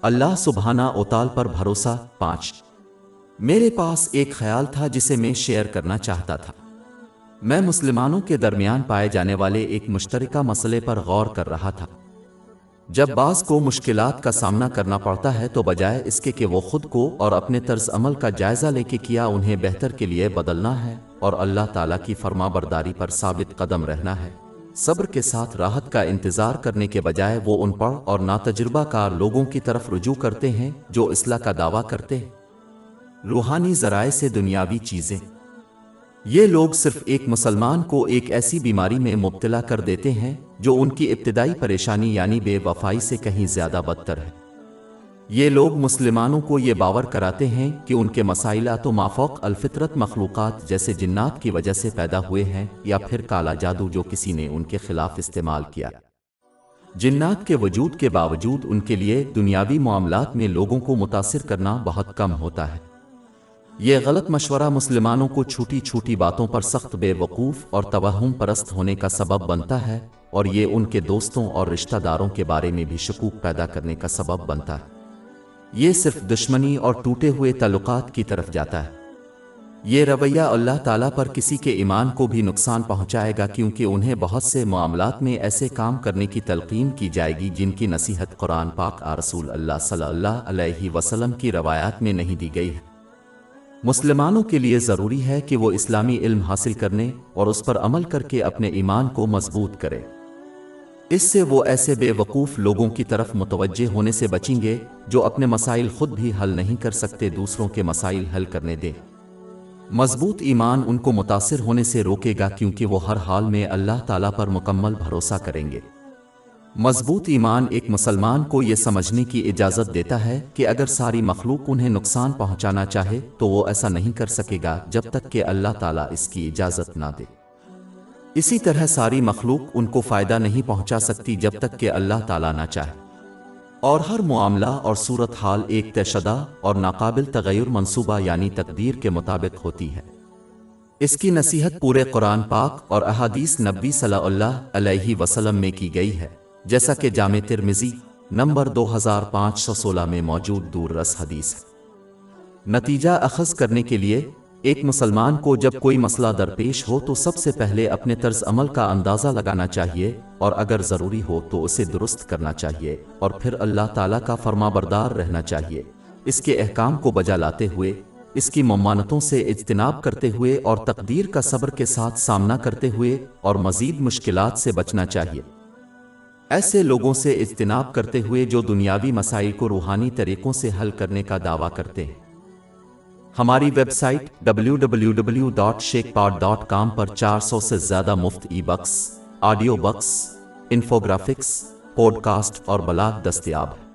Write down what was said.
اللہ سبحانہ وتعالی پر بھروسہ 5۔ میرے پاس ایک خیال تھا جسے میں شیئر کرنا چاہتا تھا۔ میں مسلمانوں کے درمیان پائے جانے والے ایک مشترکہ مسئلے پر غور کر رہا تھا۔ جب بعض کو مشکلات کا سامنا کرنا پڑتا ہے تو بجائے اس کے کہ وہ خود کو اور اپنے طرز عمل کا جائزہ لے کے کیا انہیں بہتر کے لیے بدلنا ہے اور اللہ تعالیٰ کی فرما برداری پر ثابت قدم رہنا ہے، صبر کے ساتھ راحت کا انتظار کرنے کے بجائے وہ ان پڑھ اور ناتجربہ کار لوگوں کی طرف رجوع کرتے ہیں جو اصلاح کا دعویٰ کرتے ہیں، روحانی ذرائع سے دنیاوی چیزیں۔ یہ لوگ صرف ایک مسلمان کو ایک ایسی بیماری میں مبتلا کر دیتے ہیں جو ان کی ابتدائی پریشانی یعنی بے وفائی سے کہیں زیادہ بدتر ہے۔ یہ لوگ مسلمانوں کو یہ باور کراتے ہیں کہ ان کے مسائل تو مافوق الفطرت مخلوقات جیسے جنات کی وجہ سے پیدا ہوئے ہیں یا پھر کالا جادو جو کسی نے ان کے خلاف استعمال کیا۔ جنات کے وجود کے باوجود ان کے لیے دنیاوی معاملات میں لوگوں کو متاثر کرنا بہت کم ہوتا ہے۔ یہ غلط مشورہ مسلمانوں کو چھوٹی چھوٹی باتوں پر سخت بے وقوف اور توہم پرست ہونے کا سبب بنتا ہے، اور یہ ان کے دوستوں اور رشتہ داروں کے بارے میں بھی شکوک پیدا کرنے کا سبب بنتا ہے۔ یہ صرف دشمنی اور ٹوٹے ہوئے تعلقات کی طرف جاتا ہے۔ یہ رویہ اللہ تعالیٰ پر کسی کے ایمان کو بھی نقصان پہنچائے گا، کیونکہ انہیں بہت سے معاملات میں ایسے کام کرنے کی تلقین کی جائے گی جن کی نصیحت قرآن پاک اور رسول اللہ صلی اللہ علیہ وسلم کی روایات میں نہیں دی گئی ہے۔ مسلمانوں کے لیے ضروری ہے کہ وہ اسلامی علم حاصل کرنے اور اس پر عمل کر کے اپنے ایمان کو مضبوط کرے۔ اس سے وہ ایسے بے وقوف لوگوں کی طرف متوجہ ہونے سے بچیں گے جو اپنے مسائل خود بھی حل نہیں کر سکتے، دوسروں کے مسائل حل کرنے دیں۔ مضبوط ایمان ان کو متاثر ہونے سے روکے گا کیونکہ وہ ہر حال میں اللہ تعالیٰ پر مکمل بھروسہ کریں گے۔ مضبوط ایمان ایک مسلمان کو یہ سمجھنے کی اجازت دیتا ہے کہ اگر ساری مخلوق انہیں نقصان پہنچانا چاہے تو وہ ایسا نہیں کر سکے گا جب تک کہ اللہ تعالیٰ اس کی اجازت نہ دے۔ اسی طرح ساری مخلوق ان کو فائدہ نہیں پہنچا سکتی جب تک کہ اللہ تعالیٰ نہ چاہے، اور ہر معاملہ اور صورتحال ایک طے شدہ اور ناقابل تغیر منصوبہ یعنی تقدیر کے مطابق ہوتی ہے۔ اس کی نصیحت پورے قرآن پاک اور احادیث نبوی صلی اللہ علیہ وسلم میں کی گئی ہے، جیسا کہ جامع ترمذی نمبر 2516 میں موجود دور رس حدیث ہے۔ نتیجہ اخذ کرنے کے لیے ایک مسلمان کو جب کوئی مسئلہ درپیش ہو تو سب سے پہلے اپنے طرز عمل کا اندازہ لگانا چاہیے، اور اگر ضروری ہو تو اسے درست کرنا چاہیے، اور پھر اللہ تعالیٰ کا فرما بردار رہنا چاہیے، اس کے احکام کو بجا لاتے ہوئے، اس کی ممانعتوں سے اجتناب کرتے ہوئے اور تقدیر کا صبر کے ساتھ سامنا کرتے ہوئے اور مزید مشکلات سے بچنا چاہیے۔ ایسے لوگوں سے اجتناب کرتے ہوئے جو دنیاوی مسائل کو روحانی طریقوں سے حل کرنے کا دعویٰ کرتے ہیں۔ ہماری ویب سائٹ www.sheikhpod.com پر 400 سے زیادہ مفت e books, audio books, infographics, podcast اور بلاگ دستیاب ہے۔